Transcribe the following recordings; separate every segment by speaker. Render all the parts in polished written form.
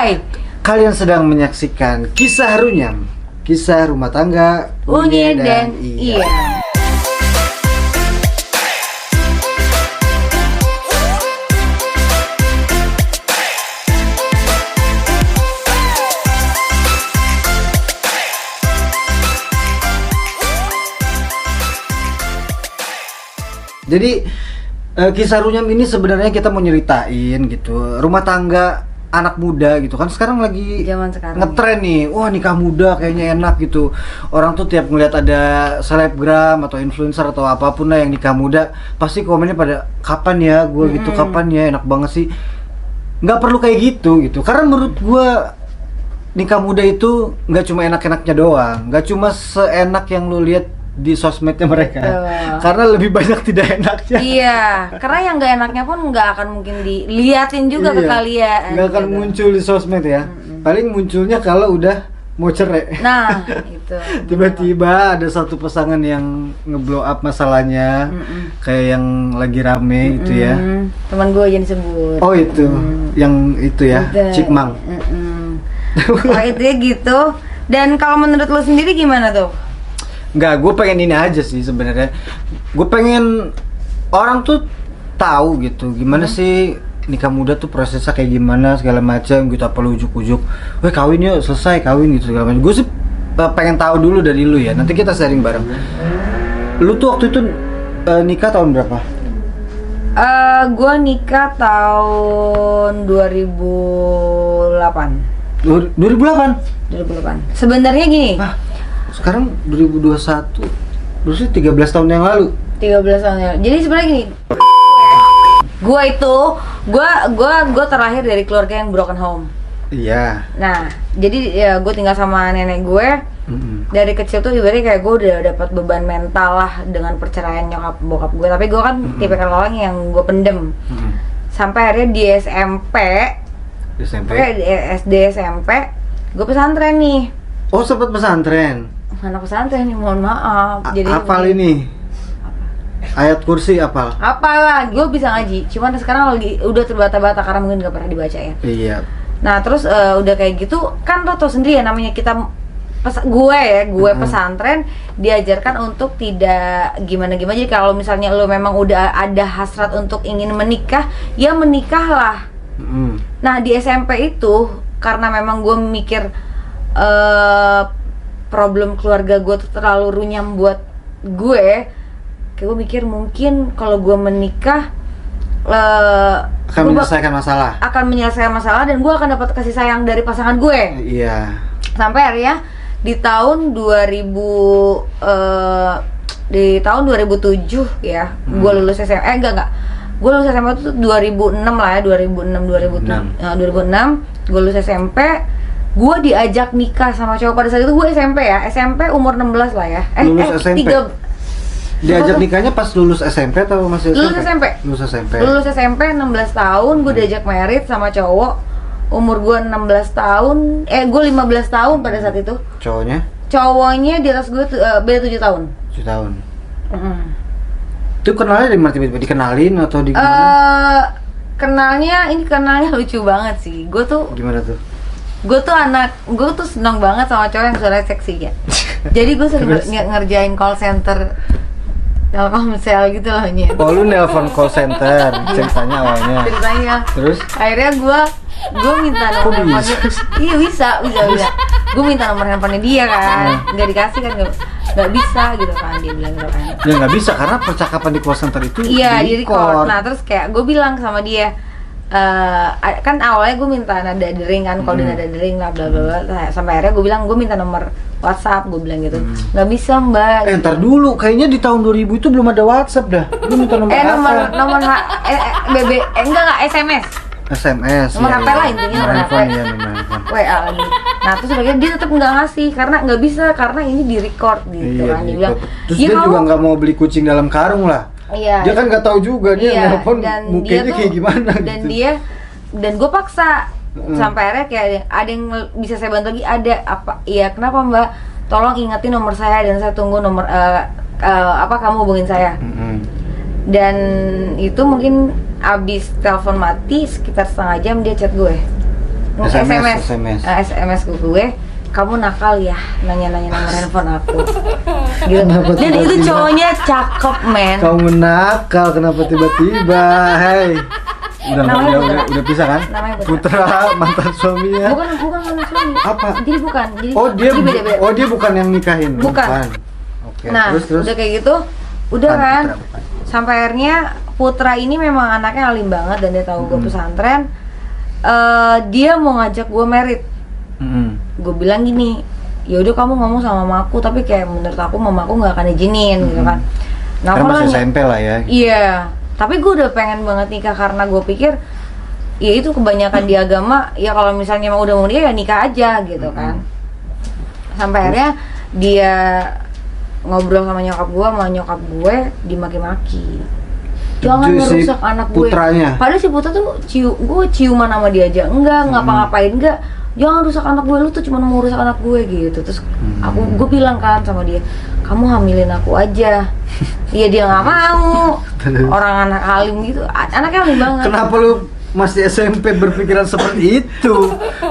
Speaker 1: Hai,
Speaker 2: Kalian sedang menyaksikan kisah runyam, kisah rumah tangga
Speaker 1: Unye dan Iya.
Speaker 2: Jadi kisah runyam ini sebenarnya kita mau nyeritain gitu rumah tangga anak muda gitu kan, sekarang lagi
Speaker 1: Zaman sekarang
Speaker 2: ngetren nih, wah nikah muda kayaknya enak gitu. Orang tuh tiap ngeliat ada selebgram atau influencer atau apapun lah yang nikah muda, pasti komennya pada kapan ya gue gitu, kapan ya, enak banget sih. Nggak perlu kayak gitu karena menurut gue nikah muda itu nggak cuma enak-enaknya doang, nggak cuma seenak yang lu lihat di sosmednya mereka. Karena lebih banyak tidak enaknya.
Speaker 1: Iya, karena yang nggak enaknya pun nggak akan mungkin diliatin juga ke kalian.
Speaker 2: Nggak akan
Speaker 1: gitu.
Speaker 2: muncul di sosmed ya. Paling munculnya kalau udah mau cerai.
Speaker 1: Nah, itu.
Speaker 2: Tiba-tiba ada satu pasangan yang ngeblow up masalahnya, kayak yang lagi rame gitu ya.
Speaker 1: Teman gue yang disebut.
Speaker 2: Oh itu, yang itu ya,
Speaker 1: Udah.
Speaker 2: Cikmang.
Speaker 1: Wah itu ya gitu. Dan kalau menurut lo sendiri gimana tuh?
Speaker 2: Nggak, gue pengen ini aja sih sebenarnya. Gue pengen orang tuh tahu gitu gimana sih nikah muda tuh prosesnya kayak gimana segala macam gitu. Apa lu ujuk-ujuk, weh kawin yuk, selesai kawin gitu segala macam. Gue sih pengen tahu dulu dari lu ya. Nanti kita sharing bareng. Lu tuh waktu itu nikah tahun berapa?
Speaker 1: Gue nikah tahun 2008.
Speaker 2: 2008.
Speaker 1: Sebenarnya gini.
Speaker 2: Sekarang 2021, berarti 13 tahun yang lalu.
Speaker 1: 13 tahun yang lalu. Jadi sebenarnya gini. Gue terlahir dari keluarga yang broken home.
Speaker 2: Iya.
Speaker 1: Nah, jadi ya gue tinggal sama nenek gue. Dari kecil tuh ibaratnya kayak gue udah dapat beban mental lah dengan perceraian nyokap bokap gue. Tapi gue kan tipikal orang yang gue pendem. Sampai akhirnya di SMP. SD SMP, gue pesantren nih.
Speaker 2: Oh, sempat pesantren.
Speaker 1: Anak pesantren nih, mohon maaf. Jadi
Speaker 2: Hafal ini. Ayat kursi hafal.
Speaker 1: Apalah, gue bisa ngaji. Cuman sekarang lagi udah terbata-bata karena mungkin gak pernah dibaca ya.
Speaker 2: Iya.
Speaker 1: Nah terus udah kayak gitu kan lo tau sendiri ya, namanya kita gue pesantren diajarkan untuk tidak gimana-gimana. Jadi kalau misalnya lo memang udah ada hasrat untuk ingin menikah, ya menikahlah. Nah di SMP itu karena memang gue mikir problem keluarga gue tuh terlalu runyam buat gue, kayak gue mikir mungkin kalau gue menikah
Speaker 2: akan menyelesaikan masalah.
Speaker 1: Akan menyelesaikan masalah dan gue akan dapat kasih sayang dari pasangan gue.
Speaker 2: Iya.
Speaker 1: Sampai akhirnya di tahun 2000 di tahun 2007 ya, gue lulus SMA. Gue lulus SMA itu 2006 lah ya, 2006 gue lulus SMP. Gue diajak nikah sama cowok pada saat itu. Gue SMP ya, SMP umur 16 lah ya.
Speaker 2: Lulus SMP? Diajak nikahnya pas lulus SMP atau masih SMP?
Speaker 1: Lulus SMP. Lulus SMP 16 tahun, gue diajak merit sama cowok. Umur gue 16 tahun, gue 15 tahun pada saat itu.
Speaker 2: Cowoknya?
Speaker 1: Cowoknya di atas gue beda 7 tahun.
Speaker 2: 7 tahun. Itu kenalnya dari mana, tiba-tiba dikenalin atau di gimana?
Speaker 1: Kenalnya lucu banget sih. Gue tuh
Speaker 2: gimana tuh?
Speaker 1: Gue tuh seneng banget sama cowok yang suaranya seksi ya. Jadi gue sering ngerjain call center Telkomsel gitu loh Nye.
Speaker 2: Oh lu nelpon call center ceritanya awalnya. Terus?
Speaker 1: Akhirnya gue minta nomor handphone. Iya bisa. Gue minta nomor handphonenya dia kan, nggak dikasih kan, nggak bisa gitu kan, dia bilang gitu kan.
Speaker 2: Ya nggak bisa karena percakapan di call center itu
Speaker 1: iya di record. Nah terus kayak gue bilang sama dia, kan awalnya gue minta nada dering kan, kalau nada dering lah bla bla bla. Sampai akhirnya gue bilang gue minta nomor WhatsApp, gue bilang gitu. Nggak bisa mbak.
Speaker 2: Ntar dulu, kayaknya di tahun 2000 itu belum ada WhatsApp dah. Lu minta nomor apa?
Speaker 1: nomor enggak SMS. Nomor HP lah intinya, nomor HP.
Speaker 2: Iya, nomor handphone.
Speaker 1: WA lagi. Nah terus akhirnya dia tetap nggak ngasih karena nggak bisa, karena ini di record gitu kan. Dia bilang,
Speaker 2: terus dia juga nggak mau beli kucing dalam karung lah.
Speaker 1: Iya.
Speaker 2: Dia kan nggak tahu juga dia nelfon mukanya kayak gimana.
Speaker 1: Dan gitu. Dan gue paksa sampai akhirnya kayak ada yang bisa saya bantu lagi, ada apa? Iya kenapa mbak? Tolong ingetin nomor saya dan saya tunggu nomor kamu hubungin saya. Dan itu mungkin abis telepon mati sekitar setengah jam dia chat gue. SMS ke gue, kamu nakal ya, nanya-nanya nomor handphone aku. Gitu. Dan itu cowoknya cakep, men.
Speaker 2: Kamu nakal, kenapa tiba-tiba? Hei. Udah pisah kan?
Speaker 1: Namanya
Speaker 2: Putra mantan suaminya.
Speaker 1: Bukan mantan suami.
Speaker 2: Apa?
Speaker 1: Jadi bukan.
Speaker 2: Dia bukan yang nikahin.
Speaker 1: Bukan.
Speaker 2: Oke.
Speaker 1: Nah,
Speaker 2: terus.
Speaker 1: udah kayak gitu, udah kan. Sampai akhirnya Putra ini memang anaknya alim banget dan dia tahu gue pesantren. Dia mau ngajak gue merit. Gue bilang gini, ya udah kamu ngomong sama mamaku, tapi kayak menurut aku mamaku nggak akan izinin gitu kan. Nah,
Speaker 2: karena masih SMP lah ya.
Speaker 1: Iya, tapi gue udah pengen banget nikah karena gue pikir ya itu kebanyakan di agama ya kalau misalnya mau udah mau nikah ya nikah aja gitu kan. Sampai akhirnya dia ngobrol sama nyokap gue dimaki-maki. Jangan ngerusak anak gue.
Speaker 2: Putranya.
Speaker 1: Padahal si Putra tuh gue ciuman sama dia aja enggak ngapa-ngapain enggak. Jangan rusak anak gue, lu tuh cuma mau rusak anak gue gitu. Terus gue bilang kan sama dia, kamu hamilin aku aja. Iya dia nggak mau. Orang anak alim gitu, anaknya alim banget.
Speaker 2: Kenapa lu masih SMP berpikiran seperti itu?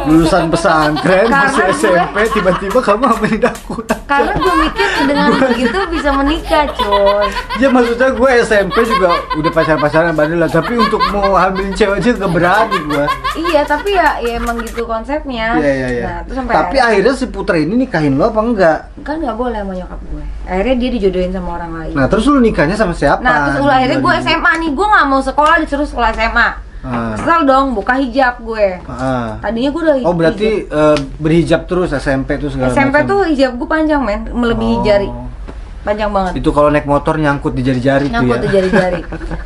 Speaker 2: Lulusan pesantren masih SMP tiba-tiba kamu hamilin aku.
Speaker 1: Karena gue mikir dengan begitu bisa menikah, coy.
Speaker 2: Ya maksudnya gue SMP juga udah pacaran bandel lah, tapi untuk mau hamilin cewek aja gak berani gue.
Speaker 1: Iya, tapi ya emang gitu konsepnya.
Speaker 2: Iya.
Speaker 1: Nah, terus sampai
Speaker 2: tapi akhirnya si Putra ini nikahin lo apa enggak?
Speaker 1: Kan nggak boleh sama nyokap gue. Akhirnya dia dijodohin sama orang lain.
Speaker 2: Nah, terus lu nikahnya sama siapa?
Speaker 1: Nah, terus akhirnya gue SMA nih, gue nggak mau sekolah disuruh sekolah SMA. Kesel dong, buka hijab gue. Tadinya gue udah
Speaker 2: oh berarti berhijab terus SMP tuh segala
Speaker 1: SMP
Speaker 2: macam.
Speaker 1: tuh hijab gue panjang, men, melebihi jari. Panjang banget.
Speaker 2: Itu kalau naik motor nyangkut di jari-jari tuh ya.
Speaker 1: Nyangkut di jari-jari.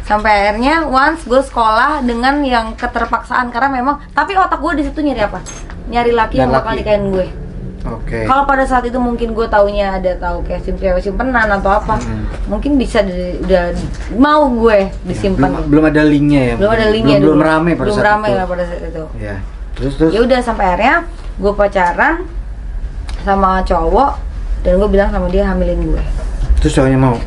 Speaker 1: Sampai akhirnya once gue sekolah dengan yang keterpaksaan karena memang, tapi otak gue di situ nyari apa? Nyari laki yang bakal nikahin gue.
Speaker 2: Oke.
Speaker 1: Kalau pada saat itu mungkin gue taunya ada tahu kayak simpenan atau apa, mungkin bisa udah mau gue disimpan.
Speaker 2: Belum ada linknya ya.
Speaker 1: Belum ada linknya.
Speaker 2: Belum rame pada
Speaker 1: belum
Speaker 2: saat
Speaker 1: rame
Speaker 2: itu.
Speaker 1: lah pada saat itu.
Speaker 2: Ya. Terus.
Speaker 1: Ya udah sampai akhirnya gue pacaran sama cowok dan gue bilang sama dia hamilin gue.
Speaker 2: Terus cowoknya mau?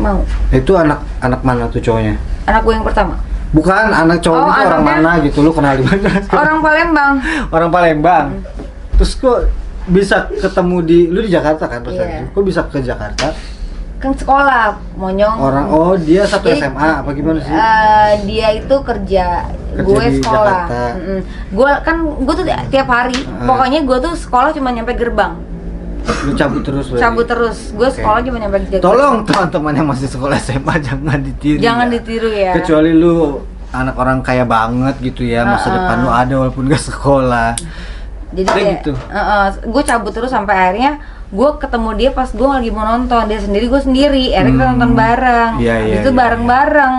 Speaker 1: Mau.
Speaker 2: Itu anak mana tuh cowoknya?
Speaker 1: Anak gue yang pertama.
Speaker 2: Bukan, anak cowoknya tuh orang mana gitu, lu kenal di mana?
Speaker 1: Orang Palembang.
Speaker 2: Orang Palembang. Terus kok bisa ketemu lu di Jakarta kan pas itu? Kok bisa ke Jakarta?
Speaker 1: Kan sekolah, monyong.
Speaker 2: Dia satu SMA apa gimana sih?
Speaker 1: Dia itu kerja gue
Speaker 2: di
Speaker 1: sekolah. Gue tuh tiap hari. Pokoknya gue tuh sekolah cuma nyampe gerbang.
Speaker 2: Lu cabut terus berarti?
Speaker 1: Cabut terus. Gue sekolah cuma nyampe gerbang.
Speaker 2: Tolong teman-teman yang masih sekolah SMA jangan ditiru.
Speaker 1: Jangan ditiru ya.
Speaker 2: Kecuali lu anak orang kaya banget gitu ya, masa depan lu ada walaupun gak sekolah.
Speaker 1: Jadi kayak, gitu. Gue cabut terus sampai akhirnya gue ketemu dia pas gue lagi mau nonton, dia sendiri gue sendiri, akhirnya kita nonton bareng. Itu bareng-bareng.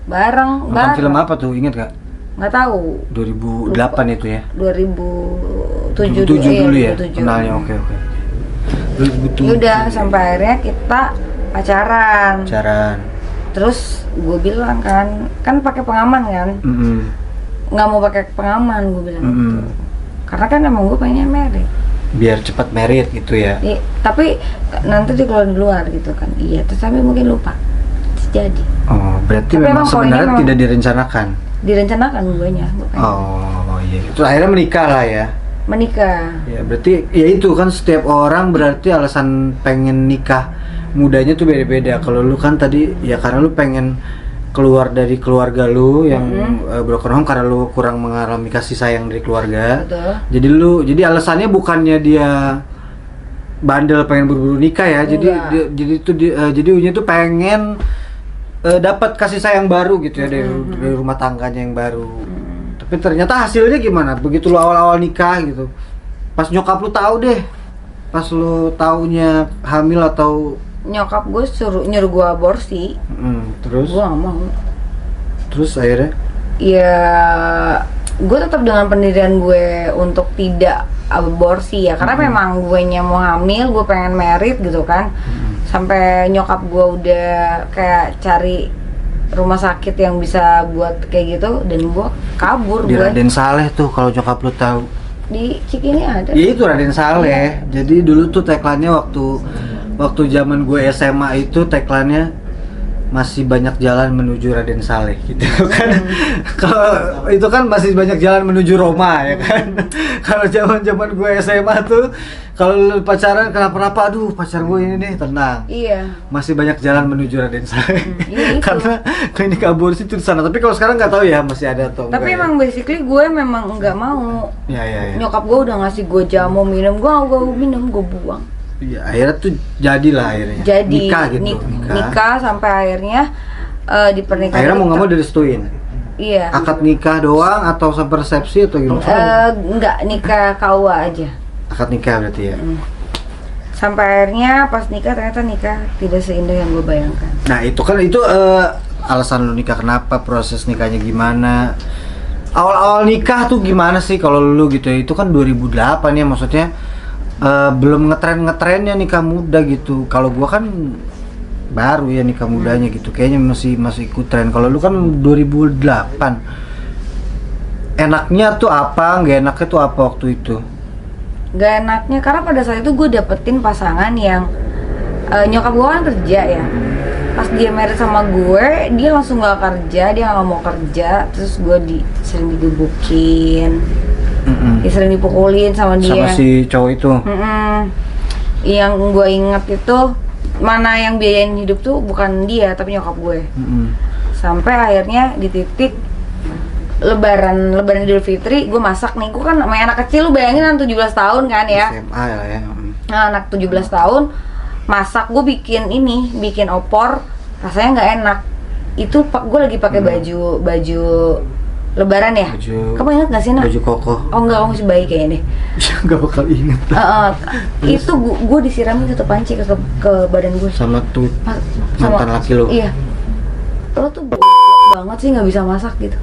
Speaker 2: Nonton film apa tuh, inget gak?
Speaker 1: Nggak tahu.
Speaker 2: 2008
Speaker 1: lupa.
Speaker 2: Itu ya?
Speaker 1: 2007
Speaker 2: dulu ya? Kenalnya, oke. 2007.
Speaker 1: Udah sampai akhirnya kita pacaran. Terus gue bilang kan pakai pengaman kan? Nggak mau pakai pengaman gue bilang gitu. Karena kan emang gue pengennya merit.
Speaker 2: Biar cepat merit gitu ya?
Speaker 1: Tapi nanti dikeluarin di luar gitu kan? Iya, terus tapi mungkin lupa. Jadi.
Speaker 2: Oh, berarti memang sebenarnya tidak direncanakan? Direncanakan
Speaker 1: guenya.
Speaker 2: Oh iya, itu akhirnya menikah lah ya?
Speaker 1: Menikah.
Speaker 2: Ya berarti ya itu kan setiap orang berarti alasan pengen nikah mudanya tuh beda-beda. Kalau lu kan tadi ya karena lu pengen keluar dari keluarga lu yang broken home karena lu kurang mengalami kasih sayang dari keluarga.
Speaker 1: Betul.
Speaker 2: Jadi alasannya bukannya dia bandel pengen buru-buru nikah ya. Jadi Unya tuh pengen dapat kasih sayang baru gitu ya dari rumah tangganya yang baru. Tapi ternyata hasilnya gimana? Begitu lu awal-awal nikah gitu. Pas nyokap lu tahu deh. Pas lu taunya hamil atau
Speaker 1: nyokap gue nyuruh gue aborsi.
Speaker 2: Terus?
Speaker 1: Gue gak mau.
Speaker 2: Terus akhirnya?
Speaker 1: Ya, gue tetap dengan pendirian gue untuk tidak aborsi ya. Karena memang gue mau hamil, gue pengen merit gitu kan. Sampai nyokap gue udah kayak cari rumah sakit yang bisa buat kayak gitu dan gue kabur.
Speaker 2: Di Raden Saleh tuh kalau nyokap lu tahu.
Speaker 1: Di Cikini ada.
Speaker 2: Ya itu Raden Saleh. Jadi dulu tuh tagline-nya waktu zaman gue SMA itu tagline-nya masih banyak jalan menuju Raden Saleh gitu kan. Kalau itu kan masih banyak jalan menuju Roma ya kan. Kalau zaman-zaman gue SMA tuh kalau lu pacaran kenapa-napa, aduh pacar gue ini nih, tenang.
Speaker 1: Iya.
Speaker 2: Masih banyak jalan menuju Raden Saleh.
Speaker 1: Iya, itu.
Speaker 2: Karena klinik aborsi itu di sana. Tapi kalau sekarang nggak tahu ya masih ada atau
Speaker 1: Tapi
Speaker 2: enggak.
Speaker 1: emang basically gue memang nggak mau.
Speaker 2: Ya.
Speaker 1: Nyokap gue udah ngasih gue jamu minum, gue minum, gue buang.
Speaker 2: Iya, akhirnya tuh jadilah akhirnya.
Speaker 1: Jadi
Speaker 2: nikah gitu,
Speaker 1: nikah sampai akhirnya di pernikahan.
Speaker 2: Akhirnya mau nggak mau direstuin.
Speaker 1: Iya.
Speaker 2: Akad nikah doang atau sampai resepsi atau gimana?
Speaker 1: Enggak, nikah KUA aja.
Speaker 2: Akad nikah berarti ya.
Speaker 1: Sampai akhirnya pas nikah ternyata nikah tidak seindah yang gue bayangkan.
Speaker 2: Nah itu kan alasan lu nikah, kenapa, proses nikahnya gimana? Awal-awal nikah tuh gimana sih kalau lu gitu ya? Itu kan 2008 ya, maksudnya belum ngetren-ngetrennya nikah muda gitu. Kalau gua kan baru ya nikah mudanya gitu, kayaknya masih ikut tren. Kalau lu kan 2008. Enaknya tuh apa, nggak enaknya tuh apa waktu itu?
Speaker 1: Gak enaknya karena pada saat itu gue dapetin pasangan yang nyokap gue kan kerja ya. Pas dia married sama gue, dia langsung gak kerja, dia gak mau kerja. Terus gue sering digebukin, dia sering dipukulin sama dia.
Speaker 2: Sama si cowok itu.
Speaker 1: Yang gue inget itu mana yang biayain hidup tuh bukan dia tapi nyokap gue. Sampai akhirnya di titik Lebaran Idul Fitri gue masak nih. Gue kan sama anak kecil, lu bayangin kan 17 tahun kan ya.
Speaker 2: SMA ya.
Speaker 1: Nah, anak 17 tahun masak, gue bikin opor, rasanya nggak enak. Itu gue lagi pakai baju Lebaran ya. Kamu ingat nggak sih, Nah?
Speaker 2: Baju koko.
Speaker 1: Oh enggak, kamu masih bayi kayaknya deh.
Speaker 2: Nggak bakal inget.
Speaker 1: Itu gue disiramin satu panci ke badan gue.
Speaker 2: Sama tuh mantan laki lo.
Speaker 1: Iya. Lo tuh banget sih nggak bisa masak gitu.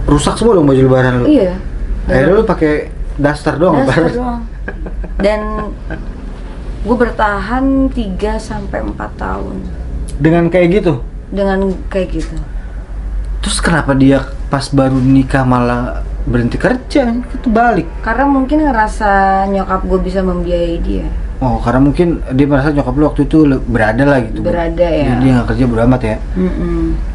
Speaker 2: Rusak semua dong baju Lebaran lu.
Speaker 1: Iya.
Speaker 2: Akhirnya lu pakai daster doang.
Speaker 1: Daster doang. Dan gue bertahan 3 sampai 4 tahun.
Speaker 2: Dengan kayak gitu?
Speaker 1: Dengan kayak gitu.
Speaker 2: Terus kenapa dia pas baru nikah malah berhenti kerja? Itu balik.
Speaker 1: Karena mungkin ngerasa nyokap gue bisa membiayai dia.
Speaker 2: Oh, karena mungkin dia merasa nyokap lu waktu itu berada lah gitu.
Speaker 1: Berada ya.
Speaker 2: Dia nggak kerja bodo amat ya.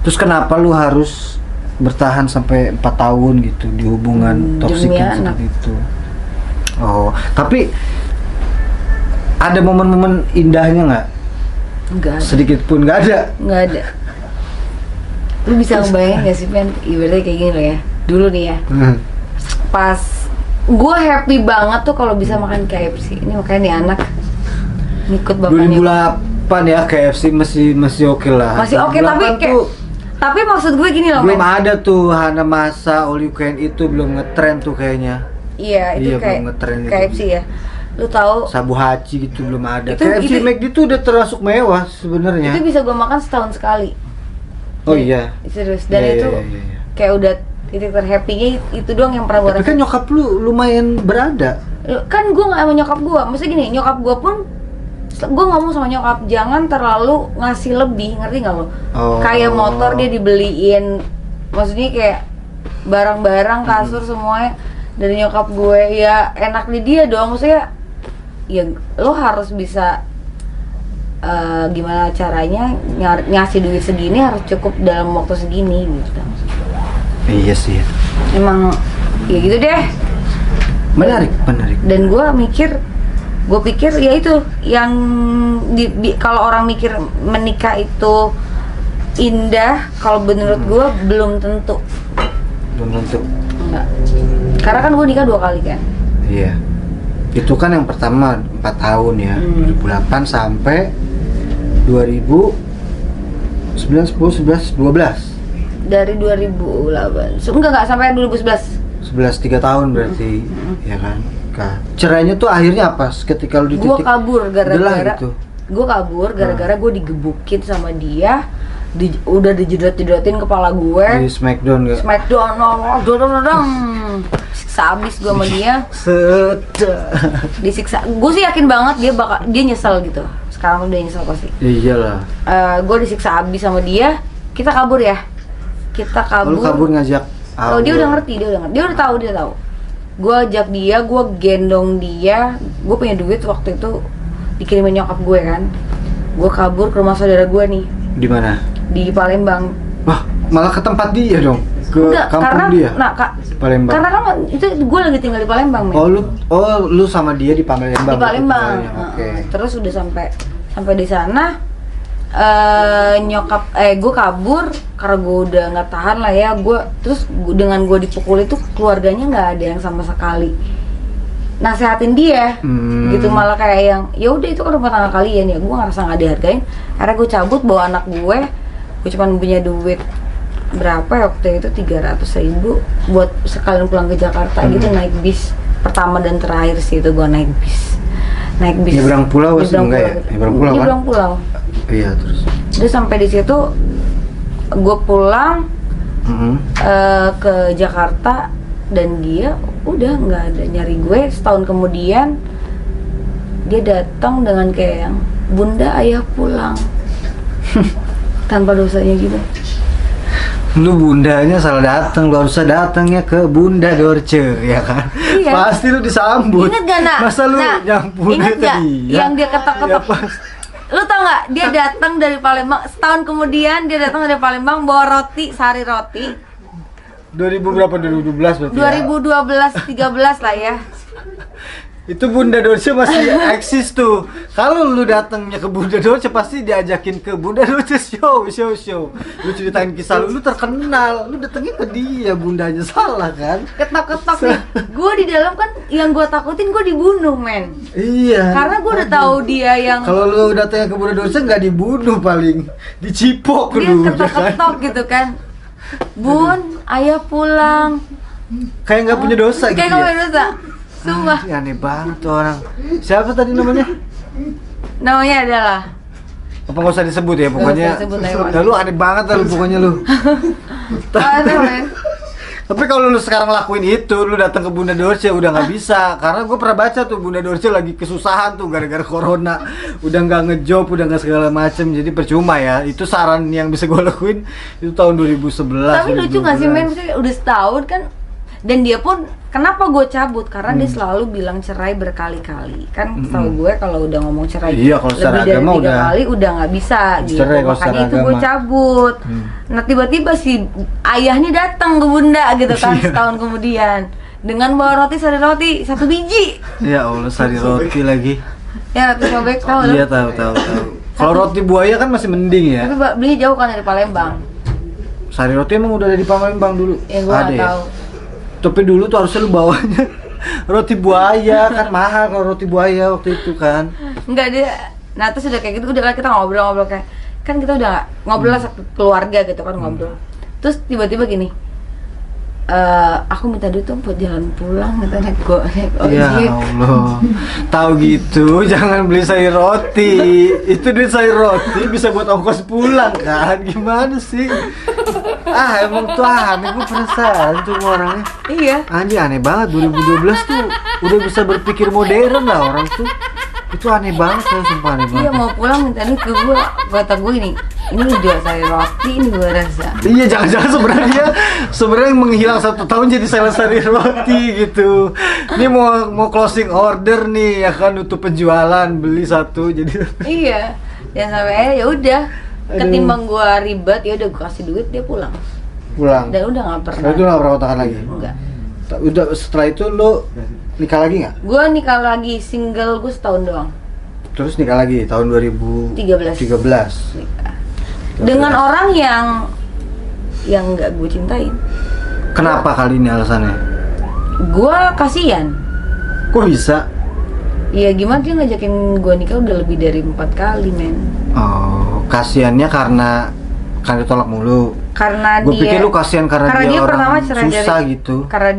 Speaker 2: Terus kenapa lu harus bertahan sampai 4 tahun gitu di hubungan toksik yang seperti itu? Oh, tapi ada momen-momen indahnya nggak?
Speaker 1: Enggak.
Speaker 2: Sedikit pun nggak ada.
Speaker 1: Nggak ada. Lu bisa ngebayangin gak sih, Pen? Ibaratnya kayak gini loh ya. Dulu nih ya. Pas gue happy banget tuh kalau bisa makan KFC. Ini makanya nih anak ngikut bapaknya.
Speaker 2: 2008 ya, KFC masih oke lah.
Speaker 1: Masih oke, tapi kayak tapi maksud gue gini loh,
Speaker 2: belum ada tuh Hana Masa, all you can itu belum ngetren tuh kayaknya.
Speaker 1: Iya, itu kayak
Speaker 2: belum ngetren
Speaker 1: KFC
Speaker 2: itu.
Speaker 1: Ya. Lu tahu
Speaker 2: Sabu Haji gitu belum ada.
Speaker 1: Itu,
Speaker 2: KFC McD itu udah termasuk mewah sebenarnya.
Speaker 1: Itu bisa gue makan setahun sekali.
Speaker 2: Oh iya.
Speaker 1: Serius. Dan itu kayak udah titik terhappy-nya itu doang yang pernah gue rasain.
Speaker 2: Tapi kan nyokap lu lumayan berada.
Speaker 1: Kan gue nggak sama nyokap gue. Maksudnya gini, nyokap gue pun gue ngomong sama nyokap jangan terlalu ngasih lebih, ngerti nggak lo? Kayak motor dia dibeliin, maksudnya kayak barang-barang, kasur semuanya dari nyokap gue. Ya enak di dia dong, maksudnya ya lo harus bisa gimana caranya ngasih duit segini harus cukup dalam waktu segini gitu.
Speaker 2: Iya sih.
Speaker 1: Emang ya gitu deh.
Speaker 2: Menarik.
Speaker 1: Dan gue pikir ya itu yang kalau orang mikir menikah itu indah, kalau menurut gue belum tentu. Enggak. Karena kan gue nikah 2 kali kan.
Speaker 2: Iya. Itu kan yang pertama 4 tahun ya. 2008 sampai 2009, 10, 11, 12.
Speaker 1: Dari 2008. Enggak sampai 2011.
Speaker 2: 3 tahun berarti. Ya kan? Cerainya tuh akhirnya apa? Ketika lu di titik
Speaker 1: gue kabur gara-gara
Speaker 2: gitu.
Speaker 1: Gue digebukin sama dia, udah dijedot-jedotin kepala gue
Speaker 2: di Smackdown gak?
Speaker 1: Smackdown, siksa abis gue sama dia. Disiksa. Gue sih yakin banget dia nyesel gitu. Sekarang tuh dia nyesel pasti.
Speaker 2: Iyalah.
Speaker 1: Gue disiksa abis sama dia. Kita kabur ya.
Speaker 2: Lu kabur ngajak.
Speaker 1: Oh, dia udah ngerti, dia udah tahu. Gue ajak dia, gue gendong dia. Gue punya duit waktu itu dikirimin nyokap gue kan. Gue kabur ke rumah saudara gue nih.
Speaker 2: Di mana?
Speaker 1: di Palembang.
Speaker 2: Wah, malah ke tempat dia dong. Ke
Speaker 1: Enggak,
Speaker 2: kampung
Speaker 1: karena
Speaker 2: dia. Palembang.
Speaker 1: Karena kan itu gue lagi tinggal di Palembang, men.
Speaker 2: Lu sama dia di Palembang.
Speaker 1: Di Palembang.
Speaker 2: Oke.
Speaker 1: Terus udah sampai di sana gue kabur karena gue udah nggak tahan lah ya. Dengan gue dipukul itu keluarganya nggak ada yang sama sekali nasehatin dia gitu, malah kayak yang ya udah itu kan rumah tangga kalian ya. Gue ngerasa nggak dihargain, akhirnya gue cabut bawa anak gue cuma punya duit berapa ya waktu itu, 300.000 buat sekalian pulang ke Jakarta gitu, naik bis pertama dan terakhir sih itu gue naik bis.
Speaker 2: Nyebrang pulau sih enggak ya? Nyebrang pulau. Iya,
Speaker 1: terus sampai di situ gue pulang ke Jakarta dan dia udah nggak ada nyari gue. Setahun kemudian dia datang dengan kayak yang, "Bunda, ayah pulang." Tanpa dosanya gitu.
Speaker 2: Lu bundanya salah datang, lu harusnya datangnya ke Bunda Dorce, ya kan? Iya. Pasti lu disambut.
Speaker 1: Ingat gak, Nak?
Speaker 2: Masa lu nyampur
Speaker 1: ingat gak yang dia ketok-ketok?
Speaker 2: Ya,
Speaker 1: lu tau gak, dia datang dari Palembang, setahun kemudian dia datang dari Palembang bawa roti, sehari roti.
Speaker 2: 2000 berapa? 2012 berarti
Speaker 1: 2012, 13 lah ya.
Speaker 2: Itu Bunda Dorce masih eksis tuh. Kalau lu datangnya ke Bunda Dorce pasti diajakin ke Bunda Dorce show. Lu ceritain kisah lu terkenal. Lu datangnya ke dia, bundanya salah kan?
Speaker 1: Ketok-ketok nih. Gue di dalam kan yang gue takutin gue dibunuh, men.
Speaker 2: Iya.
Speaker 1: Karena gue udah tahu dia yang
Speaker 2: kalau lu datangnya ke Bunda Dorce nggak dibunuh, paling dicipok
Speaker 1: dia
Speaker 2: lu.
Speaker 1: ketok-ketok gitu kan. "Bun, ayah pulang."
Speaker 2: Kayak nggak punya dosa gitu.
Speaker 1: Kayak nggak punya dosa. Sumpah.
Speaker 2: Aneh banget tuh orang. Siapa tadi namanya?
Speaker 1: Namanya adalah
Speaker 2: Apa nggak usah disebut ya pokoknya. Lu aneh banget lu pokoknya lu. Tapi kalau lu sekarang lakuin itu, lu datang ke Bunda Dorce udah nggak bisa. Karena gue pernah baca tuh Bunda Dorce lagi kesusahan tuh gara-gara corona. Udah nggak ngejob, udah nggak segala macem. Jadi percuma ya. Itu saran yang bisa gue lakuin itu tahun 2011.
Speaker 1: Tapi lucu nggak sih, men? Udah setahun kan. Dan dia pun, kenapa gue cabut? Karena dia selalu bilang cerai berkali-kali. Kan setahu gue kalau udah ngomong cerai lebih dari 3 kali udah nggak bisa gitu. Makanya itu gue cabut. Nah tiba-tiba si ayahnya datang ke Bunda gitu kan setahun kemudian dengan bawa sari roti 1 biji.
Speaker 2: Ya Allah, sari roti lagi.
Speaker 1: Ya roti sobek, tahu?
Speaker 2: Iya tahu. Kalau roti buaya kan masih mending ya.
Speaker 1: Tapi belinya jauh kan dari Palembang.
Speaker 2: Sari roti emang udah ada di Palembang dulu.
Speaker 1: Ya gue nggak tahu.
Speaker 2: Tapi dulu tuh harusnya lu bawanya roti buaya, kan mahal kalau roti buaya waktu itu kan.
Speaker 1: Enggak, dia. Nah terus udah kayak gitu, udah kita ngobrol kayak, kan kita udah ngobrol satu keluarga gitu kan, ngobrol. Terus tiba-tiba gini, aku minta duit tuh buat jalan pulang, katanya
Speaker 2: ya Allah, tahu gitu jangan beli sayur roti. Itu duit sayur roti bisa buat ongkos pulang kan, gimana sih? Emang tuh aneh, gue penasaran tuh orangnya.
Speaker 1: Iya.
Speaker 2: Anjir aneh banget, 2012 tuh udah bisa berpikir modern lah orang tuh. Itu aneh banget, saya sumpah aneh banget.
Speaker 1: Iya, mau pulang minta duit ke gue, kata gue ini lu jual sayur roti ini gue rasa.
Speaker 2: Iya, jangan-jangan sebenarnya yang menghilang 1 tahun jadi sales sayur roti gitu. Ini mau closing order nih ya kan, nutup penjualan, beli 1 jadi. Iya.
Speaker 1: Dan sampai ya udah, ketimbang gue ribet ya udah gue kasih duit dia pulang. Dan udah nggak pernah.
Speaker 2: Itu nggak pernah kontakan lagi.
Speaker 1: Enggak.
Speaker 2: Udah setelah itu lo nikah lagi nggak?
Speaker 1: Gue nikah lagi, single gue setahun doang.
Speaker 2: Terus nikah lagi tahun 2013.
Speaker 1: Nikah. Dengan orang yang nggak gue cintain.
Speaker 2: Kenapa kali ini alasannya?
Speaker 1: Gue kasihan.
Speaker 2: Kok bisa?
Speaker 1: Iya gimana, dia ngajakin gue nikah udah lebih dari 4 kali, men.
Speaker 2: Oh, kasihannya karena kan ditolak mulu.
Speaker 1: Karena
Speaker 2: gua pikir lu kasihan karena dia orang
Speaker 1: pertama cerai
Speaker 2: susah
Speaker 1: dari,
Speaker 2: gitu.
Speaker 1: Karena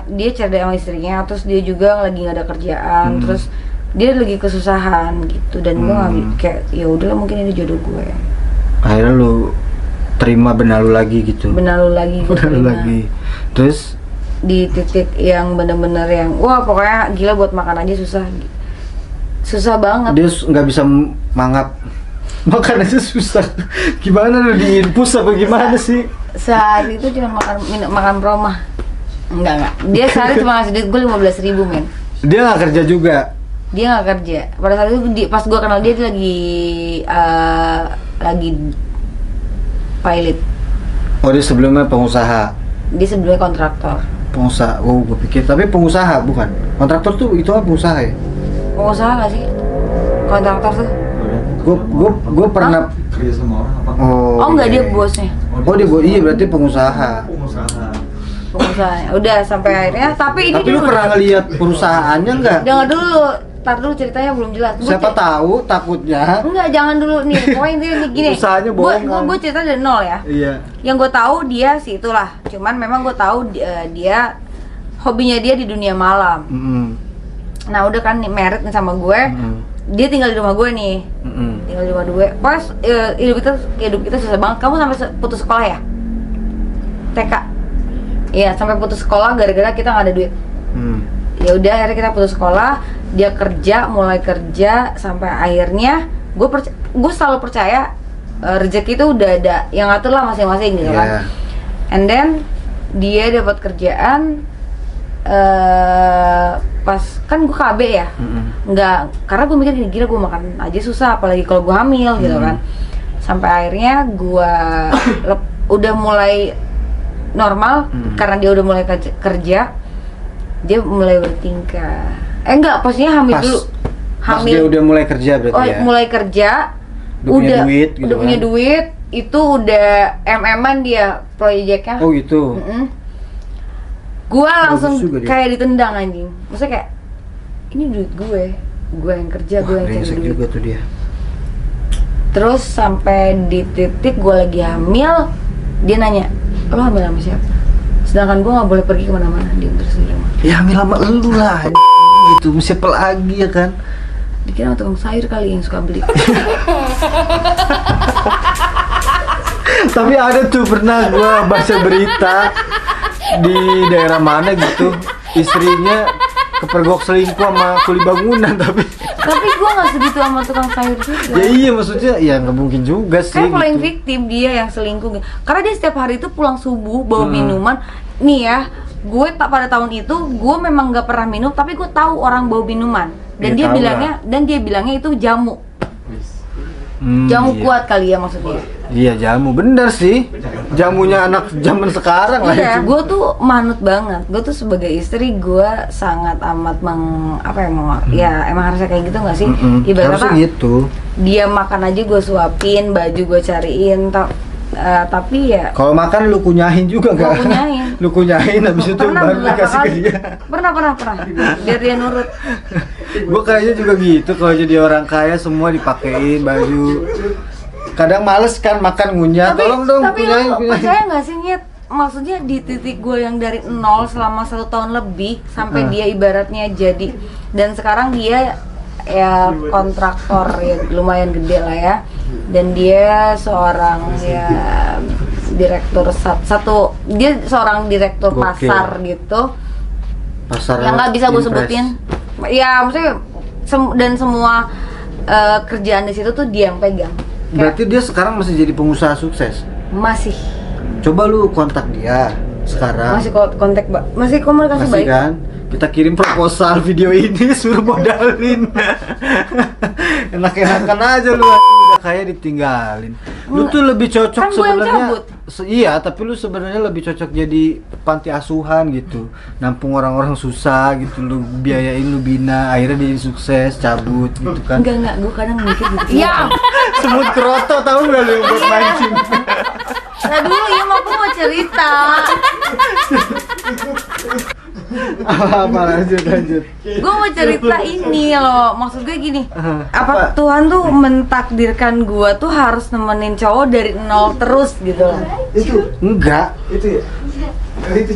Speaker 1: dia cerai sama istrinya, terus dia juga lagi nggak ada kerjaan, terus dia lagi kesusahan gitu, dan gue nggak kayak ya udahlah mungkin ini jodoh gue.
Speaker 2: Akhirnya lu terima benalu lagi gitu.
Speaker 1: Benalu lagi.
Speaker 2: Terus
Speaker 1: di titik yang bener-bener yang wah pokoknya gila, buat makan aja susah banget.
Speaker 2: Dia nggak bisa mangap, makan aja susah. Gimana lu diinfus apa gimana sih?
Speaker 1: Sehari itu cuma makan promah. Enggak. Dia sehari cuma ngasih duit gue 15.000, men.
Speaker 2: Dia nggak kerja juga.
Speaker 1: Dia nggak kerja. Pada saat itu pas gue kenal dia lagi pilot.
Speaker 2: Oh, dia sebelumnya pengusaha.
Speaker 1: Dia sebelumnya kontraktor.
Speaker 2: Pengusaha. Oh, gue pikir tapi pengusaha bukan. Kontraktor tuh itu apa pengusaha ya?
Speaker 1: Pengusaha nggak sih? Kontraktor tuh?
Speaker 2: Gue pernah
Speaker 3: kerja sama orang apa?
Speaker 1: Oh enggak,
Speaker 2: iya.
Speaker 1: dia bosnya.
Speaker 2: Oh, dia iya berarti pengusaha.
Speaker 1: Pengusaha. Udah sampai akhirnya, tapi ini
Speaker 2: Tapi
Speaker 1: dia
Speaker 2: lu pernah ngeliat perusahaannya nggak?
Speaker 1: Dengar dulu, tar dulu ceritanya belum jelas.
Speaker 2: Siapa tahu takutnya.
Speaker 1: Enggak, jangan dulu nih. Pokoknya intinya nih gini.
Speaker 2: Usahanya bohong kan?
Speaker 1: Gue cerita dari nol ya.
Speaker 2: Iya.
Speaker 1: Yang gue tahu dia sih itulah. Cuman memang gue tahu dia hobinya dia di dunia malam. Nah udah kan nih married nih sama gue. Dia tinggal di rumah gue nih. Tinggal di rumah gue. Pas hidup kita susah banget. Kamu sampai putus sekolah ya? TK. Iya, sampai putus sekolah gara-gara kita nggak ada duit. Ya udah akhirnya kita putus sekolah. Dia kerja, mulai kerja sampai akhirnya gue selalu percaya rezeki itu udah ada yang ngatur lah masing-masing gitu kan. And then dia dapat kerjaan pas kan gue KB ya. Nggak, karena gue mikir gini, gila gue makan aja susah apalagi kalau gue hamil gitu kan. Sampai akhirnya gue udah mulai normal karena dia udah mulai kerja, dia mulai bertingkah. Enggak, pastinya hamil dulu.
Speaker 2: Pas dia udah mulai kerja berarti ya.
Speaker 1: Mulai kerja,
Speaker 2: punya duit gitu
Speaker 1: udah punya
Speaker 2: kan.
Speaker 1: duit, itu udah MM-an dia proyeknya.
Speaker 2: Oh gitu.
Speaker 1: Gua langsung
Speaker 2: juga dia.
Speaker 1: kayak ditendang anjing. Maksudnya kayak ini duit gue yang kerja, gue yang cari duit.
Speaker 2: Juga tuh dia.
Speaker 1: Terus sampai di titik gue lagi hamil, dia nanya, lo hamil sama siapa? Sedangkan gue nggak boleh pergi kemana-mana, dia terus di rumah.
Speaker 2: Ya hamil sama elu lah. Itu siapa lagi ya kan?
Speaker 1: Dikira tukang sayur kali yang suka beli.
Speaker 2: Tapi ada tuh pernah gue baca berita di daerah mana gitu, istrinya kepergok selingkuh sama kuli bangunan tapi
Speaker 1: gue nggak segitu sama tukang sayur juga.
Speaker 2: ya iya maksudnya ya nggak mungkin juga sih.
Speaker 1: Kayak paling
Speaker 2: gitu.
Speaker 1: fiktif dia yang selingkuh gitu. Karena dia setiap hari itu pulang subuh bawa minuman. Nih ya, gue tak pada tahun itu gue memang nggak pernah minum, tapi gue tahu orang bawa minuman dan
Speaker 2: Ya,
Speaker 1: dia bilangnya itu jamu. Jamu
Speaker 2: iya.
Speaker 1: kuat kali ya maksudnya.
Speaker 2: Iya jamu, bener sih. Jamunya anak zaman sekarang lah
Speaker 1: Iya,
Speaker 2: itu.
Speaker 1: gue tuh manut banget. Gue tuh sebagai istri gue sangat amat ya emang harusnya kayak gitu nggak sih? Ibaratnya
Speaker 2: Harusnya gitu.
Speaker 1: dia makan aja gue suapin, baju gue cariin, tapi ya
Speaker 2: Kalau makan lu kunyahin juga
Speaker 1: gue
Speaker 2: nggak?
Speaker 1: kunyain.
Speaker 2: Lu kunyahin habis itu
Speaker 1: Pernah
Speaker 2: baru
Speaker 1: beberapa
Speaker 2: dikasih ke
Speaker 1: kali.
Speaker 2: dia.
Speaker 1: Pernah biar dia nurut.
Speaker 2: Gue kayaknya juga gitu, kalau jadi orang kaya semua dipakein baju. Kadang males kan makan ngunyah, tolong dong
Speaker 1: tapi
Speaker 2: kunyahin.
Speaker 1: lu percaya nggak sih Nyet? Maksudnya di titik gue yang dari nol selama 1 tahun lebih sampai dia ibaratnya jadi, dan sekarang dia ya kontraktor ya lumayan gede lah ya, dan dia seorang ya direktur dia seorang direktur
Speaker 2: Gokil.
Speaker 1: pasar gitu.
Speaker 2: Pasar
Speaker 1: Yang nggak bisa gue
Speaker 2: Impres.
Speaker 1: sebutin ya maksudnya dan semua kerjaan di situ tuh dia yang pegang.
Speaker 2: Berarti dia sekarang masih jadi pengusaha sukses.
Speaker 1: Masih
Speaker 2: Coba lu kontak dia sekarang.
Speaker 1: masih komunikasi
Speaker 2: Masih
Speaker 1: baik
Speaker 2: kan? Kita kirim proposal video ini suruh modalin. Enak-enakan aja lu udah kaya ditinggalin. Lu tuh lebih cocok
Speaker 1: Kan gua yang
Speaker 2: sebenarnya.
Speaker 1: cabut.
Speaker 2: Iya, tapi lu sebenarnya lebih cocok jadi panti asuhan gitu. Nampung orang-orang susah gitu, lu biayain, lu bina, akhirnya dia sukses, cabut gitu kan.
Speaker 1: enggak gue kadang mikir gitu ya.
Speaker 2: Semut keroto tahu nggak lu yang buat mancing?
Speaker 1: Nah dulu ya mau gue mau cerita.
Speaker 2: Apa lanjut.
Speaker 1: Gue mau cerita ini loh. Maksud gue gini. Apa Tuhan tuh mentakdirkan gue tuh harus nemenin cowok dari nol terus gitu loh.
Speaker 2: Itu enggak.
Speaker 3: Itu ya?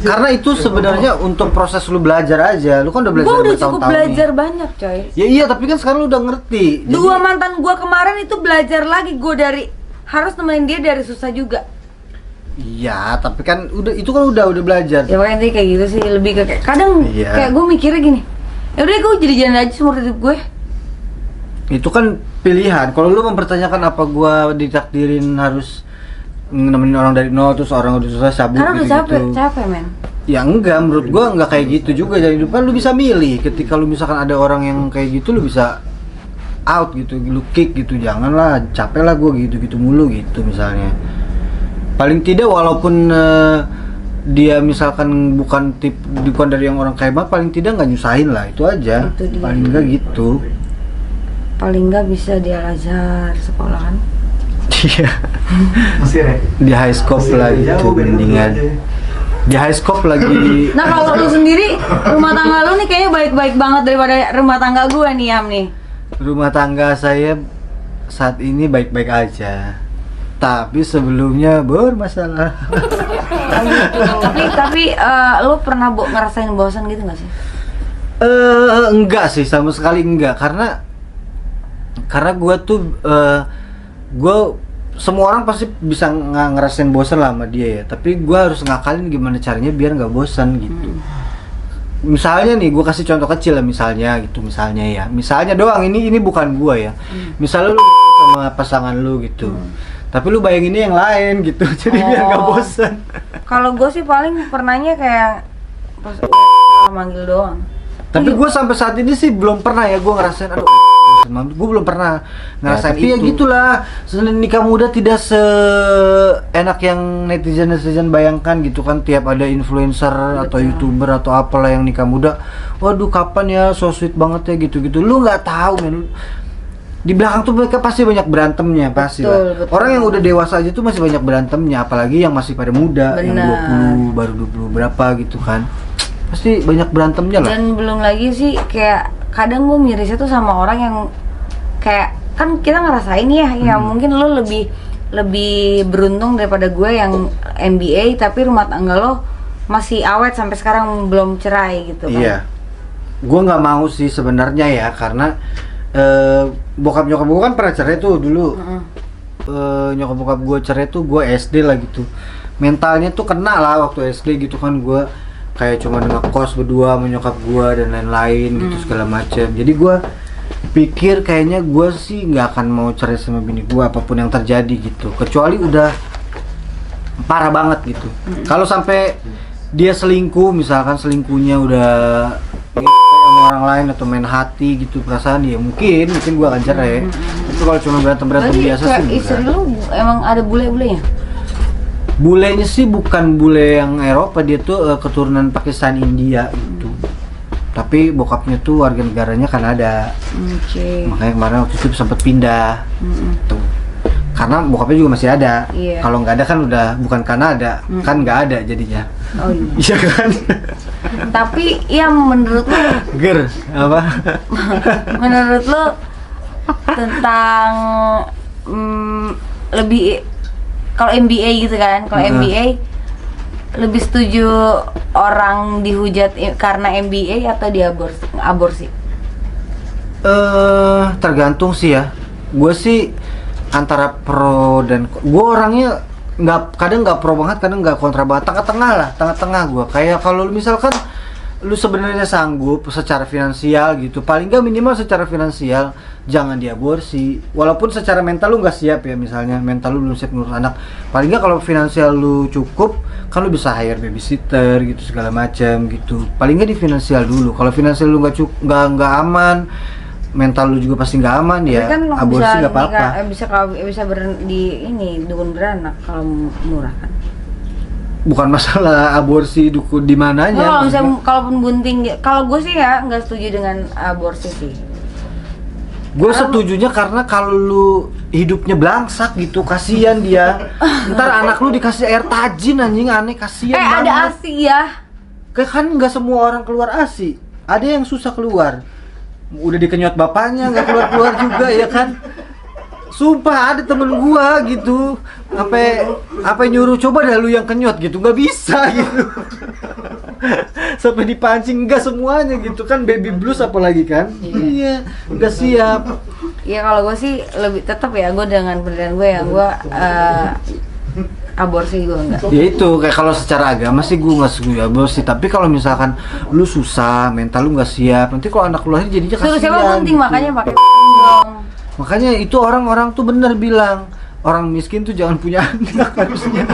Speaker 2: Karena itu sebenarnya untuk proses lu belajar aja. Lu kan udah belajar
Speaker 1: Gue udah cukup
Speaker 2: bertahun-tahun
Speaker 1: belajar
Speaker 2: nih.
Speaker 1: banyak coy.
Speaker 2: Ya iya, tapi kan sekarang lu udah ngerti. Jadi-
Speaker 1: Dua mantan gue kemarin itu belajar lagi. Gue harus nemenin dia dari susah juga.
Speaker 2: Iya, tapi kan itu kan udah belajar.
Speaker 1: Ya makanya intinya kayak gitu sih, lebih ke kayak kadang
Speaker 2: Iya.
Speaker 1: kayak gue mikirnya gini, ya udah gue jadi jalan aja seumur hidup gue.
Speaker 2: Itu kan pilihan. Kalau lu mempertanyakan apa gua ditakdirin harus nemenin orang dari nol terus orang udah susah cabut
Speaker 1: Karena udah
Speaker 2: gitu.
Speaker 1: capek men.
Speaker 2: Ya enggak, menurut gua enggak kayak gitu juga. Jadi hidup kan lu bisa milih. Ketika lu misalkan ada orang yang kayak gitu, lu bisa out gitu, lu kick gitu. Janganlah, capek lah gua gitu-gitu mulu gitu misalnya. Paling tidak walaupun dia misalkan bukan dari yang orang kaya banget, paling tidak nggak nyusahin lah, itu aja.
Speaker 1: Itu dia.
Speaker 2: Paling nggak gitu.
Speaker 1: Paling nggak bisa di Al-Azhar sekolahan.
Speaker 2: Iya.
Speaker 3: Mesir ya?
Speaker 2: Di high scope lagi tuh mendingan. Di high scope lagi.
Speaker 1: Nah kalau lu sendiri, rumah tangga lu nih kayaknya baik-baik banget daripada rumah tangga gue nih, Yam nih.
Speaker 2: Rumah tangga saya saat ini baik-baik aja. Tapi sebelumnya bermasalah.
Speaker 1: Tapi lu pernah ngerasain bosan gitu nggak sih?
Speaker 2: Enggak sih, sama sekali enggak, karena gue tuh gue semua orang pasti bisa ngerasain bosan lah sama dia ya, tapi gue harus ngakalin gimana caranya biar nggak bosan gitu. Misalnya nih, gue kasih contoh kecil lah, misalnya doang, ini bukan gue ya. Misalnya lu sama pasangan lu gitu, tapi lu bayanginnya yang lain gitu, jadi biar nggak bosan.
Speaker 1: Kalau gue sih paling pernahnya kayak pas manggil doang.
Speaker 2: Tapi gue sampai saat ini sih belum pernah ya gue ngerasain gue belum pernah ngerasain
Speaker 3: Tapi
Speaker 2: ya gitulah. Nikah muda tidak seenak yang netizen bayangkan gitu kan, tiap ada influencer atau youtuber atau apalah yang nikah muda, waduh kapan ya, so sweet banget ya gitu-gitu. Lu nggak tahu men, di belakang tuh mereka pasti banyak berantemnya, pasti lah. Orang yang udah dewasa aja tuh masih banyak berantemnya, apalagi yang masih pada muda.
Speaker 1: Bener.
Speaker 2: Yang 20 baru 20 berapa gitu kan, pasti banyak berantemnya lah.
Speaker 1: Dan belum lagi sih kayak kadang gue mirisnya tuh sama orang yang kayak, kan kita ngerasain ya mungkin lo lebih beruntung daripada gue yang MBA tapi rumah tangga lo masih awet sampai sekarang belum cerai gitu kan.
Speaker 2: Iya, gue nggak mau sih sebenarnya ya, karena bokap nyokap gue kan pernah cerai tuh dulu. Nyokap bokap gue cerai tuh gue SD lah gitu, mentalnya tuh kena lah waktu SD gitu kan. Gue kayak cuma ngekos berdua sama nyokap gue dan lain-lain gitu segala macam. Jadi gue pikir kayaknya gue sih nggak akan mau cerai sama bini gue apapun yang terjadi gitu, kecuali udah parah banget gitu. Kalau sampai dia selingkuh, misalkan selingkuhnya udah sama orang lain atau main hati gitu perasaan, ya mungkin gue akan cerai. Tapi kalau cuma berantem biasa sih enggak.
Speaker 1: Istri lu emang ada bule-bulenya?
Speaker 2: Bulenya sih bukan bule yang Eropa, dia tuh keturunan Pakistan India gitu. Tapi bokapnya tuh warga negaranya Kanada. Makanya kemarin waktu itu sempat pindah. Tuh. Karena bokapnya juga masih ada.
Speaker 1: Iya.
Speaker 2: Kalau nggak ada kan udah bukan Kanada, kan nggak ada jadinya.
Speaker 1: Oh iya.
Speaker 2: Iya kan?
Speaker 1: Tapi ya menurut lu
Speaker 2: apa?
Speaker 1: menurut lu tentang lebih kalau MBA gitu kan, kalau MBA lebih setuju orang dihujat karena MBA atau aborsi?
Speaker 2: Tergantung sih ya. Gue sih antara pro dan gue orangnya kadang nggak pro banget, kadang nggak kontra banget, tengah-tengah gue. Kayak kalau misalkan lu sebenarnya sanggup secara finansial gitu, paling nggak minimal secara finansial jangan diaborsi. Walaupun secara mental lu nggak siap ya, misalnya mental lu belum siap ngurus anak, paling nggak kalau finansial lu cukup kan lu bisa hire babysitter gitu segala macam gitu. Paling nggak di finansial dulu. Kalau finansial lu nggak aman, mental lu juga pasti nggak aman, ya
Speaker 1: kan
Speaker 2: aborsi nggak apa-apa.
Speaker 1: Bisa dukun beranak kalau murah kan.
Speaker 2: Bukan masalah aborsi dukun di mananya.
Speaker 1: Kalau misalnya kalaupun bunting, kalau gue sih ya nggak setuju dengan aborsi sih.
Speaker 2: Gue setujunya karena kalau lu hidupnya belangsak gitu, kasihan dia. Ntar anak lu dikasih air tajin anjing, aneh, kasihan banget.
Speaker 1: Ada ASI ya.
Speaker 2: Kan nggak semua orang keluar ASI. Ada yang susah keluar. Udah dikenyot bapaknya nggak keluar juga ya kan. Sumpah ada temen gua gitu, apa nyuruh coba dah lu yang kenyot gitu, nggak bisa gitu. Sampai dipancing, nggak semuanya gitu kan, baby blues apalagi kan. Iya, nggak siap.
Speaker 1: Ya kalau gue sih lebih tetap ya, gue dengan pendirian gue yang gue aborsi gue enggak.
Speaker 2: Ya itu kayak kalau secara agama sih gue nggak setuju aborsi, tapi kalau misalkan lu susah, mental lu nggak siap, nanti kalau anak lu lahir jadinya kasihan.
Speaker 1: Siapa penting
Speaker 2: gitu.
Speaker 1: makanya pakai dong.
Speaker 2: Makanya itu orang-orang tuh bener bilang orang miskin tuh jangan punya anak harusnya.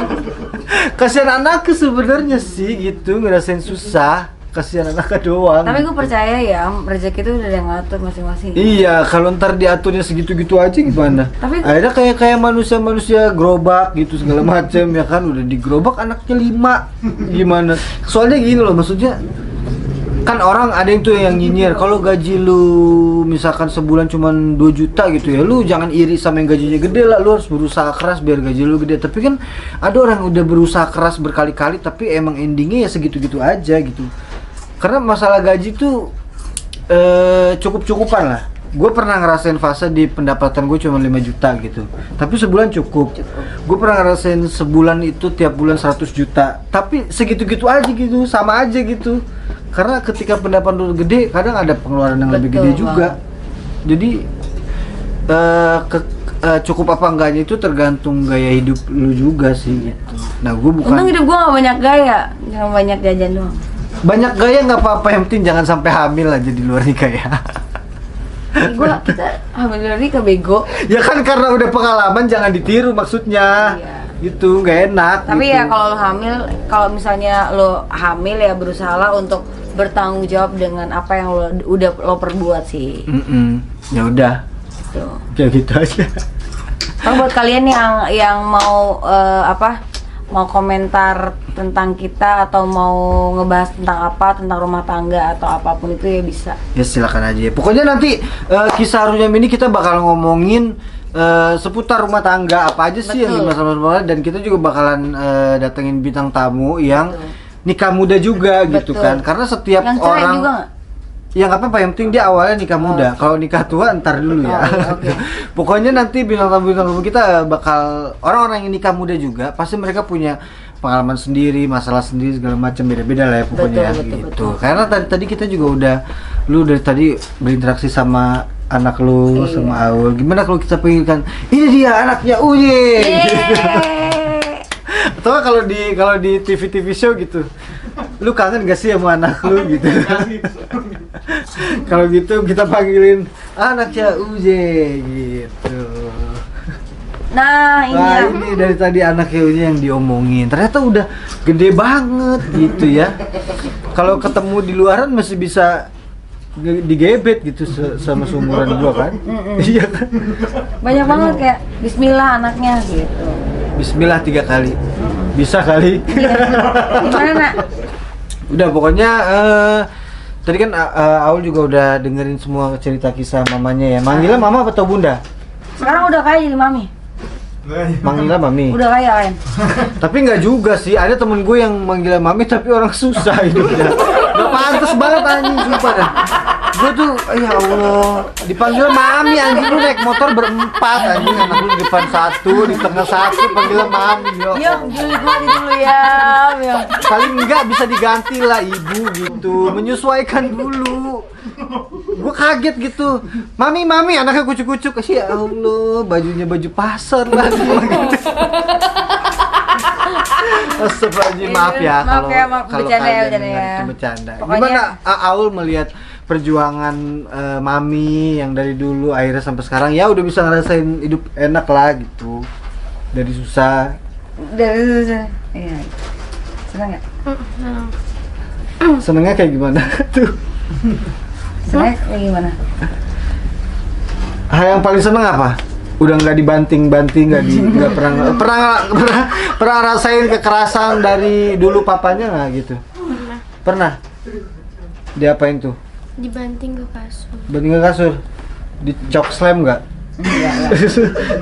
Speaker 2: Kasihan anaknya sebenarnya sih gitu, ngerasain susah. kasihan anaknya doang.
Speaker 1: Tapi
Speaker 2: gitu.
Speaker 1: gue percaya ya, rezeki itu udah ada yang ngatur masing-masing.
Speaker 2: Iya, kalau ntar diaturnya segitu-gitu aja gimana?
Speaker 1: Tapi-
Speaker 2: akhirnya kayak manusia gerobak gitu segala macam ya kan, udah digerobak anaknya 5. Gimana? Soalnya gini loh, maksudnya kan orang ada yang tuh yang nyinyir kalau gaji lu misalkan sebulan cuman 2 juta gitu ya, lu jangan iri sama yang gajinya gede lah, lu harus berusaha keras biar gaji lu gede. Tapi kan ada orang yang udah berusaha keras berkali-kali tapi emang endingnya ya segitu-gitu aja gitu. Karena masalah gaji tuh cukup-cukupan lah. Gue pernah ngerasain fase di pendapatan gue cuma 5 juta gitu, tapi sebulan cukup. Gue pernah ngerasain sebulan itu tiap bulan 100 juta, tapi segitu-gitu aja gitu, sama aja gitu. Karena ketika pendapatan lu gede, kadang ada pengeluaran yang lebih gede juga. Jadi cukup apa enggaknya itu tergantung gaya hidup lu juga sih gitu. Nah, gue bukan
Speaker 1: Untung hidup gue gak banyak gaya, cuma banyak jajan doang.
Speaker 2: banyak gaya nggak apa-apa, yang penting jangan sampai hamil aja di luar nikah ya.
Speaker 1: Kita hamil dari ke bego.
Speaker 2: Ya kan karena udah pengalaman jangan ditiru maksudnya.
Speaker 1: Iya.
Speaker 2: Gitu nggak enak.
Speaker 1: Tapi
Speaker 2: gitu.
Speaker 1: ya kalau lo hamil, kalau misalnya lo hamil ya berusahalah untuk bertanggung jawab dengan apa yang lo perbuat sih.
Speaker 2: Ya udah.
Speaker 1: Gitu.
Speaker 2: Kayak gitu aja.
Speaker 1: Kalau buat kalian yang mau mau komentar tentang kita atau mau ngebahas tentang apa, tentang rumah tangga atau apapun itu ya bisa.
Speaker 2: Ya silakan aja. Pokoknya nanti kisah Runyam ini kita bakal ngomongin seputar rumah tangga apa aja sih yang
Speaker 1: Betul.
Speaker 2: dimasalah, dan kita juga bakalan datengin bintang tamu yang nikah muda juga gitu
Speaker 1: Betul.
Speaker 2: kan. Karena setiap
Speaker 1: Yang cerai
Speaker 2: orang
Speaker 1: juga nggak?
Speaker 2: ya nggak apa-apa, yang penting dia awalnya nikah muda. Kalau nikah tua ntar dulu ya.
Speaker 1: Oke.
Speaker 2: Pokoknya nanti bintang tamu kita bakal orang-orang yang nikah muda juga, pasti mereka punya pengalaman sendiri, masalah sendiri segala macam, beda-beda lah ya pokoknya.
Speaker 1: Betul,
Speaker 2: gitu.
Speaker 1: betul.
Speaker 2: Karena tadi kita juga lu dari tadi berinteraksi sama anak lu,
Speaker 1: Iya.
Speaker 2: sama Aul. Gimana kalau kita pengen ini dia anaknya Uye.
Speaker 1: Yeay.
Speaker 2: Atau kalau di TV show gitu, lu kangen gak sih sama anak lu gitu? Kalau gitu kita panggilin anaknya Uje gitu.
Speaker 1: Nah, ini
Speaker 2: Wah,
Speaker 1: ya.
Speaker 2: ini dari tadi anaknya Uje yang diomongin. Ternyata udah gede banget gitu ya. Kalau ketemu di luaran masih bisa digebet gitu sama seumuran gua kan. Iya kan?
Speaker 1: Banyak banget kayak bismillah anaknya gitu.
Speaker 2: Bismillah 3 kali. Bisa kali.
Speaker 1: Gimana, Nak?
Speaker 2: Udah pokoknya tadi kan Aul juga udah dengerin semua cerita kisah mamanya ya. Manggilnya mama atau bunda?
Speaker 1: Sekarang udah kaya jadi mami.
Speaker 2: Manggilnya mami.
Speaker 1: Udah kaya kan?
Speaker 2: Tapi nggak juga sih, ada temen gue yang manggilnya mami tapi orang susah hidupnya. Gak pantas banget anjing, sumpah dah. Gue tuh, ya Allah, dipanggil mami anjing, lu naik motor berempat anjing, anak lu di depan 1, di tengah 1, panggilnya mami.
Speaker 1: Yuk, juli gua dulu ya. Yuk.
Speaker 2: Paling enggak bisa diganti lah ibu gitu, menyesuaikan dulu. Gue kaget gitu, mami anaknya kucuk-kucuk, ya Allah, bajunya baju pasar lagi. Astagfirullahaladzim, maaf ya
Speaker 1: Maaf ya, maaf.
Speaker 2: kalau
Speaker 1: Bercanda ya,
Speaker 2: kalian
Speaker 1: bercanda
Speaker 2: dengar
Speaker 1: ya.
Speaker 2: itu bercanda.
Speaker 1: Pokoknya-
Speaker 2: Gimana Aul melihat perjuangan mami yang dari dulu akhirnya sampai sekarang ya udah bisa ngerasain hidup enak lah gitu, dari susah.
Speaker 1: Iya. Senang nggak?
Speaker 2: Senengnya kayak gimana tuh?
Speaker 1: Senang kayak gimana?
Speaker 2: Hal yang paling seneng apa? Udah nggak dibanting-banting, nggak pernah rasain kekerasan dari dulu papanya nggak gitu? Pernah. Diapain tuh?
Speaker 3: Dibanting ke kasur.
Speaker 2: Banting ke kasur? Dicok slam nggak?
Speaker 1: Enggak.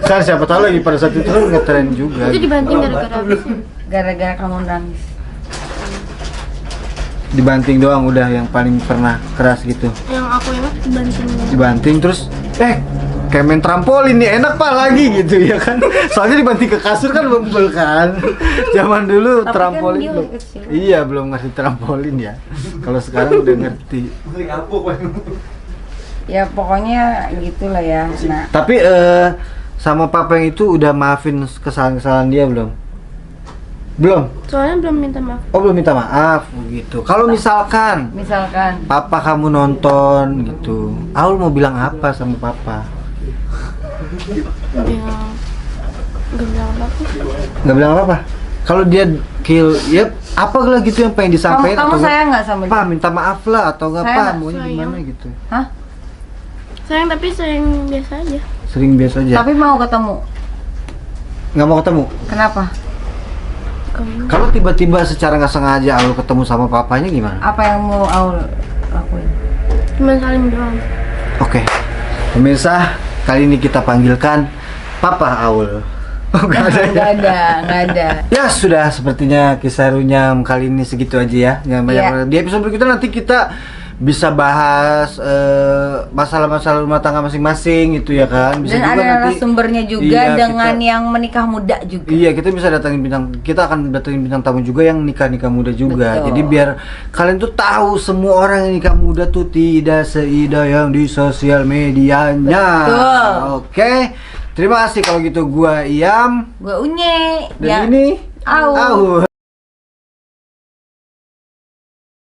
Speaker 2: Kan siapa tahu lagi pada saat itu kan ngetren juga.
Speaker 3: Itu dibanting gara-gara apa sih?
Speaker 1: Gara-gara kamu nangis.
Speaker 2: Dibanting doang udah yang paling pernah keras gitu.
Speaker 3: Yang aku ingat dibanting.
Speaker 2: Dibanting terus kayak main trampolin nih, enak pak lagi gitu ya kan. Soalnya dibanting ke kasur kan bebel kan. Zaman dulu
Speaker 1: Tapi
Speaker 2: trampolin
Speaker 1: kan dia
Speaker 2: belum.
Speaker 1: masih kecil.
Speaker 2: Iya, belum ngerti trampolin ya. Kalau sekarang udah ngerti.
Speaker 1: Ya pokoknya gitulah ya. Nah,
Speaker 2: Tapi sama papa yang itu udah maafin kesalahan-kesalahan dia belum? Belum?
Speaker 3: Soalnya belum minta maaf.
Speaker 2: Oh, belum minta maaf begitu. Kalau misalkan
Speaker 1: misalkan
Speaker 2: papa kamu nonton gitu, Aul mau bilang apa sama papa?
Speaker 3: Bilang nggak bilang apa-apa.
Speaker 2: Nggak bilang apa-apa? Kalau dia kill, ya apalah gitu yang pengen disampaikan
Speaker 1: Kamu
Speaker 2: atau
Speaker 1: sayang nggak sama dia?
Speaker 2: Pak minta maaf lah atau nggak
Speaker 1: Sayang
Speaker 2: Pak
Speaker 1: nggak?
Speaker 2: maunya
Speaker 3: Sayang.
Speaker 2: gimana gitu.
Speaker 1: Hah?
Speaker 3: Sayang tapi sayang biasa aja.
Speaker 2: Sering biasa aja.
Speaker 1: Tapi mau ketemu.
Speaker 2: Nggak mau ketemu.
Speaker 1: Kenapa?
Speaker 2: Kalau tiba-tiba secara nggak sengaja Aul ketemu sama papanya gimana?
Speaker 1: Apa yang mau Aul lakuin?
Speaker 3: Cuma saling doang.
Speaker 2: Oke, pemirsa, kali ini kita panggilkan Papa Aul. Oh, nggak ada ya?
Speaker 1: Nggak ada.
Speaker 2: Ya sudah, sepertinya kisah Runyam kali ini segitu aja ya. Jangan banyak.
Speaker 1: Iya.
Speaker 2: Di episode berikutnya nanti kita bisa bahas masalah-masalah rumah tangga masing-masing gitu ya kan. Bisa
Speaker 1: Dan
Speaker 2: juga
Speaker 1: ada
Speaker 2: nanti
Speaker 1: sumbernya juga
Speaker 2: Iya,
Speaker 1: dengan
Speaker 2: kita-
Speaker 1: yang menikah muda juga.
Speaker 2: Iya, kita bisa datangin kita akan datangin bintang tamu juga yang nikah muda juga.
Speaker 1: Betul.
Speaker 2: Jadi biar kalian tuh tahu semua orang yang nikah muda tuh tidak seindah yang di sosial medianya.
Speaker 1: Betul.
Speaker 2: Oke. Terima kasih kalau gitu, gua Iam
Speaker 1: Gue Unye.
Speaker 2: dan
Speaker 1: Ya.
Speaker 2: ini
Speaker 1: Au.
Speaker 2: Au.